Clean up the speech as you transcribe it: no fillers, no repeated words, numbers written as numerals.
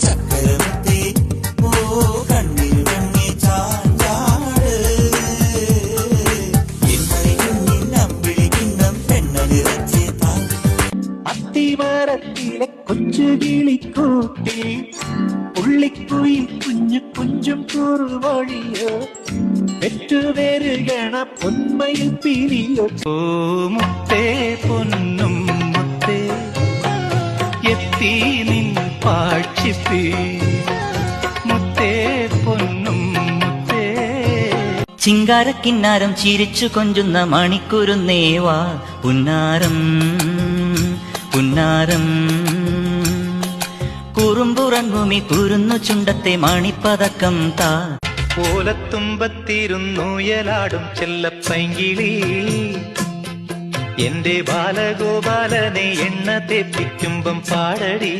ചക്കരമുത്തേ ഓ കണ്ണിൽ കണ്ണി ചാഞ്ചാട് എന്നമ്പിളി കിണ്ണം പെണ്ണലിറച്ചി അത്തിമരത്തിലെ കൊച്ചു കിളിക്കൂട്ടി പുള്ളിക്കുയിൽ കുഞ്ഞു കുഞ്ചും കുറുവഴിയോ പെറ്റുവരുകണ പൊന്മയിൽ പിരിയോ മുത്തേ പൊന്നും മുത്തേ എത്തി നിൻ പാക്ഷിപ്പി മുത്തേ പൊന്നും മുത്തേ. ചിങ്കാരക്കിന്നാരം ചിരിച്ചു കൊഞ്ചുന്ന മണിക്കുരുന്നേവാ പുന്നാരം പുന്നാരം കുറുമ്പുറങ്ങുമി കുരുന്നു ചുണ്ടത്തെ മണിപ്പതക്കം താ. ഓലത്തുമ്പത്തിരുന്നുയലാടും ചെല്ലപ്പൈങ്കിളി എന്റെ ബാലഗോപാലനെ എണ്ണ തെപ്പിക്കുമ്പം പാടടി.